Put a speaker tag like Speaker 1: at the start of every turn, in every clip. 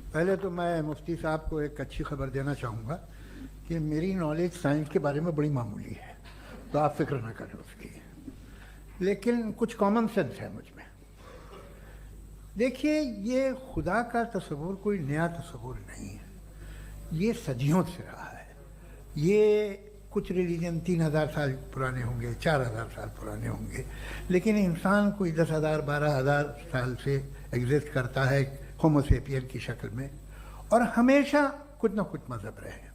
Speaker 1: पहले तो मैं मुफ्ती साहब को एक अच्छी खबर देना चाहूँगा कि मेरी नॉलेज साइंस के बारे में बड़ी मामूली है, तो आप फिक्र ना करें उसकी, लेकिन कुछ कॉमन सेंस है मुझ में। देखिए, ये खुदा का तस्वुर कोई नया तस्वुर नहीं है, ये सदियों से रहा है। ये कुछ रिलीजन 3000 साल पुराने होंगे, 4000 साल पुराने होंगे, लेकिन इंसान कोई 10,000 12,000 साल से एग्जिस्ट करता है होमोसेपियन की शक्ल में, और हमेशा कुछ ना कुछ मज़हब रहे।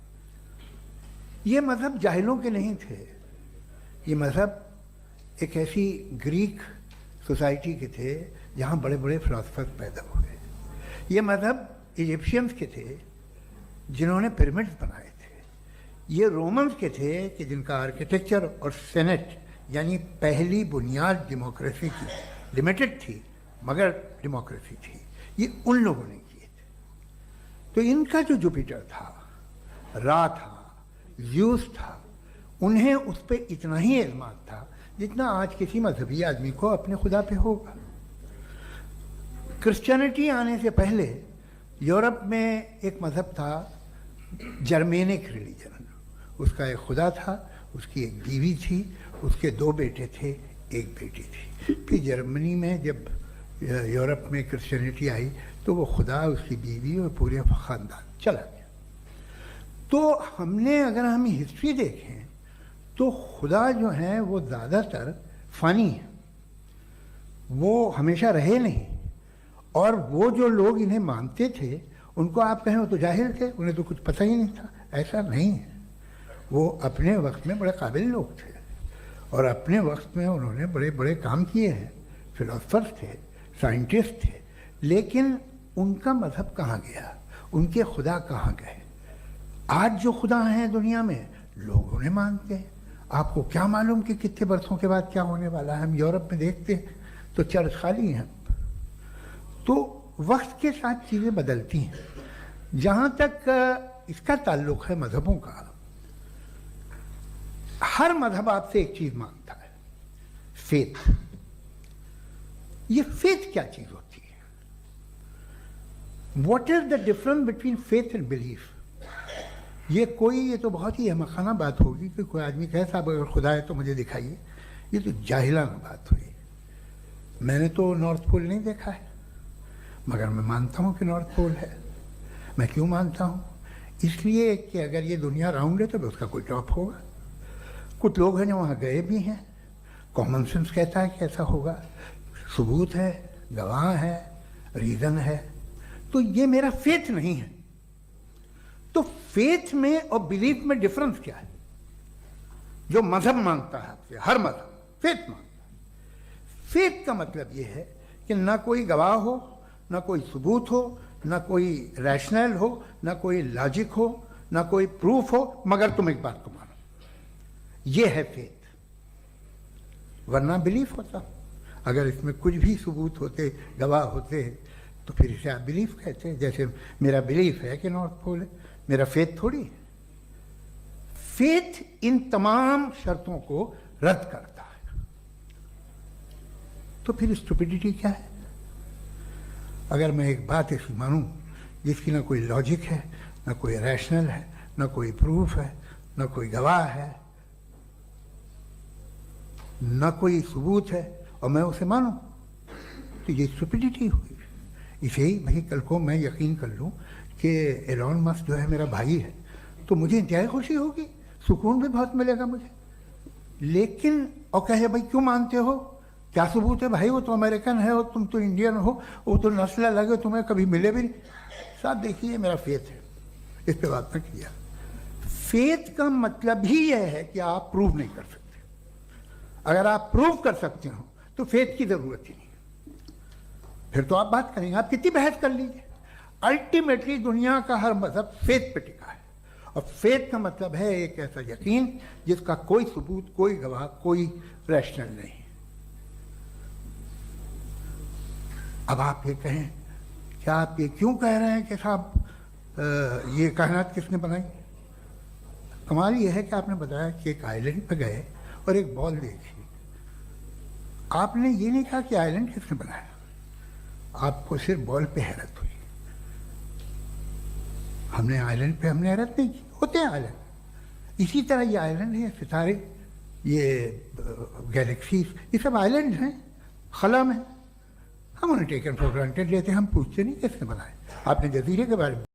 Speaker 1: ये मज़हब जाहिलों के नहीं थे, ये मज़हब एक ऐसी ग्रीक सोसाइटी के थे जहाँ बड़े बड़े फिलोसफर पैदा हुए। ये मज़हब इजिप्शियंस के थे जिन्होंने पिरामिड्स बनाए थे। ये रोमन्स के थे कि जिनका आर्किटेक्चर और सेनेट यानी पहली बुनियाद डेमोक्रेसी की लिमिटेड थी, मगर डेमोक्रेसी थी, ये उन लोगों ने किए थे। तो इनका जो जुपिटर था, रा था, ज़्यूस था, उन्हें उस पर इतना ही एतमाद था जितना आज किसी मजहबी आदमी को अपने खुदा पे होगा। क्रिश्चियनिटी आने से पहले यूरोप में एक मज़हब था जर्मेनिक रिलीजन। उसका एक खुदा था, उसकी एक बीवी थी, उसके 2 बेटे थे, एक बेटी थी। फिर जर्मनी में जब यूरोप में क्रिश्चियनिटी आई तो वो खुदा, उसकी बीवी और पूरे ख़ानदान चला गया। तो हमने, अगर हम हिस्ट्री देखें तो खुदा जो हैं वो ज़्यादातर फ़नी है, वो हमेशा रहे नहीं। और वो जो लोग इन्हें मानते थे उनको आप कहें वो तो जाहिल थे, उन्हें तो कुछ पता ही नहीं था, ऐसा नहीं है। वो अपने वक्त में बड़े काबिल लोग थे और अपने वक्त में उन्होंने बड़े बड़े काम किए हैं, फिलोसफर्स थे, साइंटिस्ट थे, लेकिन उनका मज़हब कहाँ गया, उनके खुदा कहाँ गए? आज जो खुदा हैं दुनिया में लोग उन्हें मानते हैं। आपको क्या मालूम कि कितने बरसों के बाद क्या होने वाला है? हम यूरोप में देखते हैं तो चर्च खाली हैं। तो वक्त के साथ चीज़ें बदलती हैं। जहाँ तक इसका ताल्लुक़ है मज़हबों का, हर मज़हब आपसे एक चीज़ मांगता है, फेथ। ये फेथ क्या चीज़ होती है? What is the difference between faith and belief? ये तो बहुत ही अहमक़ाना बात होगी कि कोई आदमी कहे साहब अगर खुदा है तो मुझे दिखाइए। ये तो जाहिलाना बात हुई। मैंने तो नॉर्थ पोल नहीं देखा है, मगर मैं मानता हूँ कि नॉर्थ पोल है। मैं क्यों मानता हूँ? इसलिए कि अगर ये दुनिया राउंड है तो उसका कोई टॉप होगा। कुछ लोग हैं जो वहाँ गए भी हैं, कॉमन सेंस कहता है कि ऐसा होगा, सबूत है, गवाह है, रीज़न है। तो ये मेरा फेथ नहीं है। तो फेथ में और बिलीफ में डिफरेंस क्या है? जो मज़हब मांगता है आपसे, हर मज़हब फेथ मांगता है। फेथ का मतलब ये है कि ना कोई गवाह हो, ना कोई सबूत हो, ना कोई रैशनल हो, ना कोई लॉजिक हो, ना कोई प्रूफ हो, मगर तुम एक बात को मानो। ये है फेथ। वरना बिलीफ होता। अगर इसमें कुछ भी सबूत होते, गवाह होते, तो फिर इसे आप बिलीफ कहते हैं। जैसे मेरा बिलीफ है कि नॉर्थ पोल है, मेरा फेथ थोड़ी है। फेथ इन तमाम शर्तों को रद्द करता है। तो फिर स्टुपिडिटी क्या है? अगर मैं एक बात ऐसी मानूं जिसकी ना कोई लॉजिक है, ना कोई रैशनल है, ना कोई प्रूफ है, ना कोई गवाह है, ना कोई सबूत है, और मैं उसे मानूं, तो ये स्टुपिडिटी हुई। इसे ही भाई कल को मैं यकीन कर लूं कि एलॉन मस्क जो है मेरा भाई है, तो मुझे इंतहाई खुशी होगी, सुकून भी बहुत मिलेगा मुझे। लेकिन और कहे भाई क्यों मानते हो, क्या सबूत है? भाई वो तो अमेरिकन है और तुम तो इंडियन हो, वो तो नस्ल अलग है, तुम्हें कभी मिले भी नहीं। साहब देखिए, मेरा फेथ है, इस पर बात न किया। फेथ का मतलब ही यह है कि आप प्रूव नहीं कर सकते। अगर आप प्रूव कर सकते हो तो फेथ की जरूरत ही नहीं, फिर तो आप बात करेंगे, आप कितनी बहस कर लीजिए। अल्टीमेटली दुनिया का हर मजहब फेथ पे टिका है, और फेथ का मतलब है एक ऐसा यकीन जिसका कोई सबूत, कोई गवाह, कोई रैशनल नहीं। अब आप ये कहें, क्या आप ये क्यों कह रहे हैं कि साहब ये कायनात किसने बनाई? कमाल ये है कि आपने बताया कि एक आइलैंड पे गए और एक बॉल देखी। आपने ये नहीं कहा कि आइलैंड किसने बनाया, आपको सिर्फ बॉल पे हैरत हुई। हमने आइलैंड पे हमने हैरत नहीं की, होते हैं आइलैंड। इसी तरह ये आइलैंड है, सितारे, ये गैलेक्सीज, ये सब आइलैंड हैं खला में। हम उन्हें टेकन फॉर ग्रांटेड लेते हैं, हम पूछते नहीं किसने बनाए। आपने जजीरे के बारे में